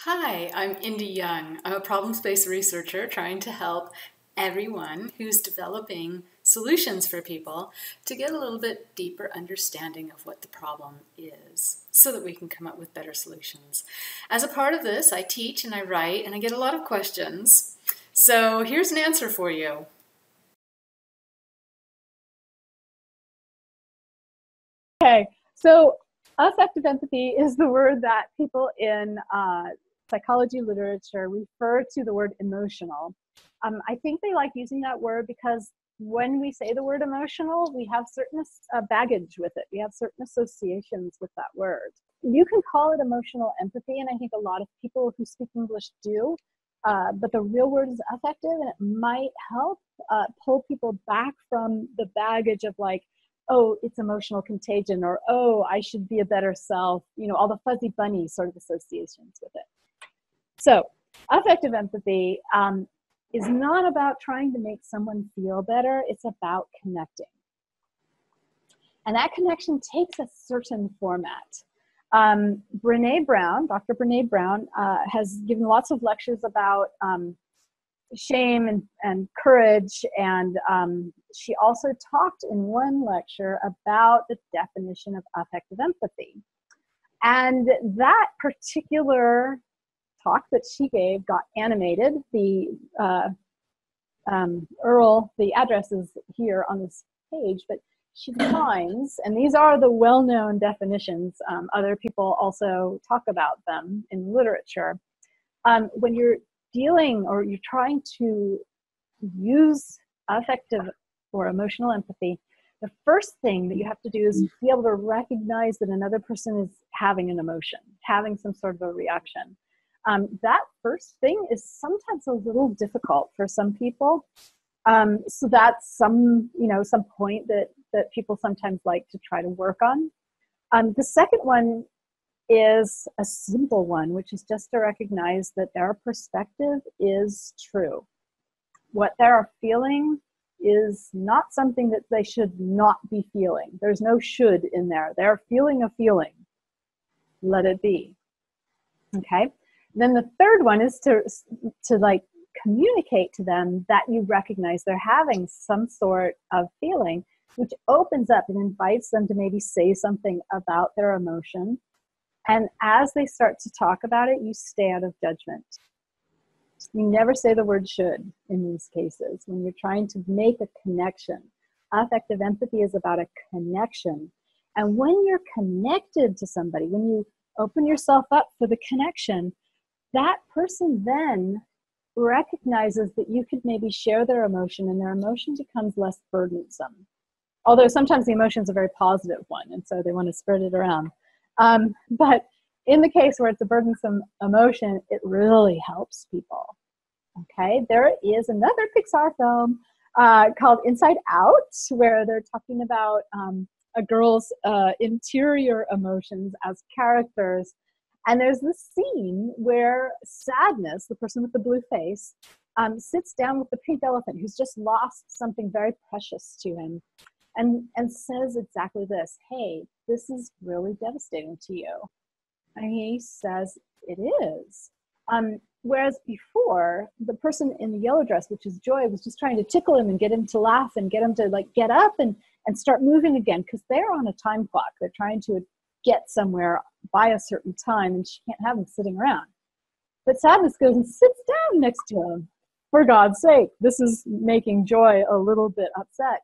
Hi, I'm Indy Young. I'm a problem space researcher trying to help everyone who's developing solutions for people to get a little bit deeper understanding of what the problem is so that we can come up with better solutions. As a part of this, I teach and I write and I get a lot of questions. So here's an answer for you. Okay, so affective empathy is the word that people in psychology literature refer to the word emotional. I think they like using that word because when we say the word emotional, we have certain baggage with it. We have certain associations with that word. You can call it emotional empathy, and I think a lot of people who speak English do, but the real word is affective, and it might help pull people back from the baggage of like, oh, it's emotional contagion, or, oh, I should be a better self, you know, all the fuzzy bunny sort of associations with it. So affective empathy is not about trying to make someone feel better. It's about connecting. And that connection takes a certain format. Brene Brown, Dr. Brene Brown, has given lots of lectures about shame and courage, and she also talked in one lecture about the definition of affective empathy. And that particular talk that she gave got animated. The the address is here on this page, but she defines, and these are the well-known definitions. Other people also talk about them in literature. When you're dealing or you're trying to use affective or emotional empathy, the first thing that you have to do is be able to recognize that another person is having an emotion, having some sort of a reaction. That first thing is sometimes a little difficult for some people. So that's some point that people sometimes like to try to work on. The second one is a simple one, which is just to recognize that their perspective is true. What they're feeling is not something that they should not be feeling. There's no should in there. They're feeling a feeling. Let it be. Okay? Then the third one is to like communicate to them that you recognize they're having some sort of feeling, which opens up and invites them to maybe say something about their emotion. And as they start to talk about it, you stay out of judgment. You never say the word should in these cases when you're trying to make a connection. Affective empathy is about a connection. And when you're connected to somebody, when you open yourself up for the connection, that person then recognizes that you could maybe share their emotion, and their emotion becomes less burdensome. Although sometimes the emotion is a very positive one, and so they want to spread it around. But in the case where it's a burdensome emotion, it really helps people. Okay, there is another Pixar film called Inside Out, where they're talking about a girl's interior emotions as characters. And there's this scene where Sadness, the person with the blue face, sits down with the pink elephant who's just lost something very precious to him, and says exactly this: hey, this is really devastating to you. And he says, it is. Whereas before, the person in the yellow dress, which is Joy, was just trying to tickle him and get him to laugh and get him to like get up and start moving again, because they're on a time clock. They're trying to get somewhere by a certain time, and she can't have him sitting around. But Sadness goes and sits down next to him. For God's sake, this is making Joy a little bit upset.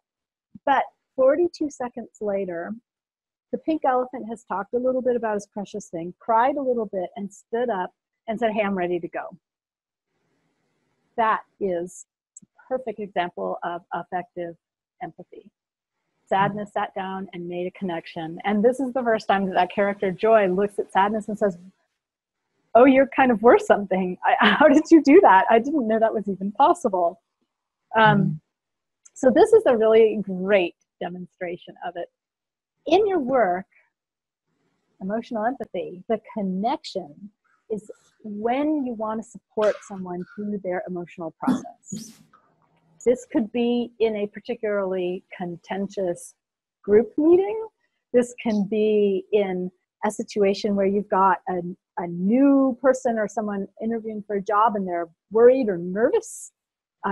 But 42 seconds later, the pink elephant has talked a little bit about his precious thing, cried a little bit, and stood up and said, hey, I'm ready to go. That is a perfect example of affective empathy. Sadness sat down and made a connection. And this is the first time that character Joy looks at Sadness and says, oh, you're kind of worth something. How did you do that? I didn't know that was even possible. So this is a really great demonstration of it. In your work, emotional empathy, the connection is when you want to support someone through their emotional process. This could be in a particularly contentious group meeting. This can be in a situation where you've got a new person or someone interviewing for a job and they're worried or nervous,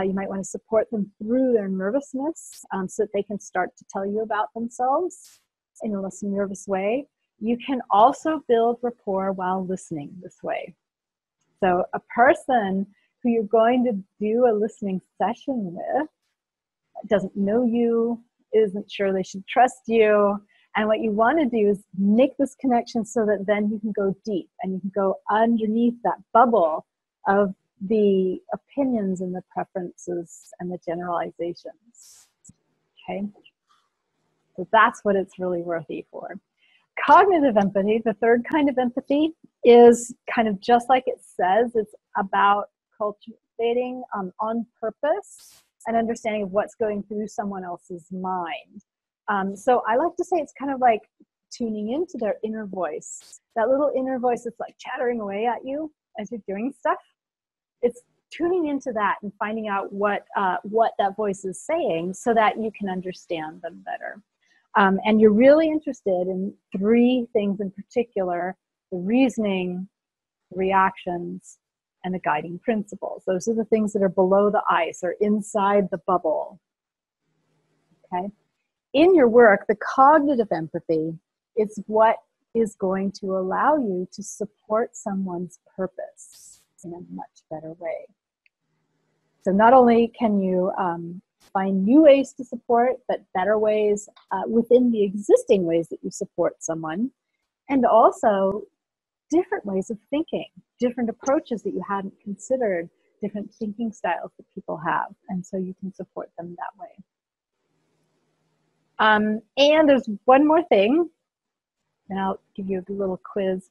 you might want to support them through their nervousness so that they can start to tell you about themselves in a less nervous way. You can also build rapport while listening this way. So a person who you're going to do a listening session with doesn't know you, isn't sure they should trust you. And what you want to do is make this connection so that then you can go deep and you can go underneath that bubble of the opinions and the preferences and the generalizations. Okay? So that's what it's really worthy for. Cognitive empathy, the third kind of empathy, is kind of just like it says. It's about cultivating on purpose an understanding of what's going through someone else's mind. So I like to say it's kind of like tuning into their inner voice. That little inner voice that's like chattering away at you as you're doing stuff. It's tuning into that and finding out what that voice is saying so that you can understand them better. And you're really interested in three things in particular: the reasoning, the reactions, and the guiding principles. Those are the things that are below the ice or inside the bubble. Okay? In your work, the cognitive empathy is what is going to allow you to support someone's purpose in a much better way. So not only can you find new ways to support, but better ways within the existing ways that you support someone, and also different ways of thinking, different approaches that you hadn't considered, different thinking styles that people have, and so you can support them that way. And there's one more thing, and I'll give you a little quiz.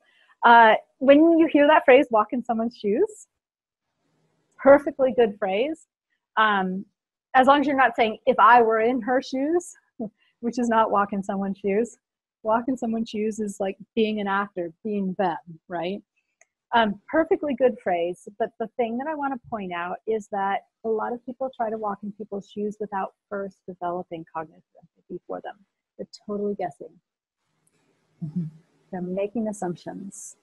When you hear that phrase, walk in someone's shoes, perfectly good phrase. As long as you're not saying, if I were in her shoes, which is not walk in someone's shoes. Walk in someone's shoes is like being an actor, being them, right? Perfectly good phrase, but the thing that I want to point out is that a lot of people try to walk in people's shoes without first developing cognitive empathy for them. They're totally guessing. They're making assumptions.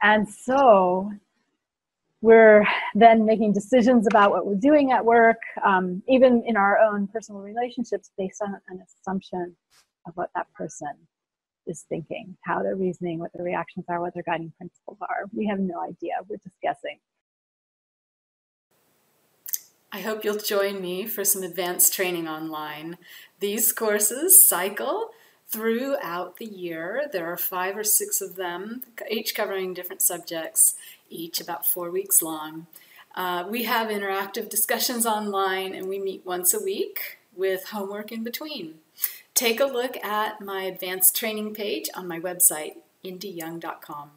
And so we're then making decisions about what we're doing at work, even in our own personal relationships, based on an assumption of what that person is thinking, how they're reasoning, what their reactions are, what their guiding principles are. We have no idea. We're just guessing. I hope you'll join me for some advanced training online. These courses cycle throughout the year. There are 5 or 6 of them, each covering different subjects, each about 4 weeks long. We have interactive discussions online, and we meet once a week with homework in between. Take a look at my advanced training page on my website, indieyoung.com.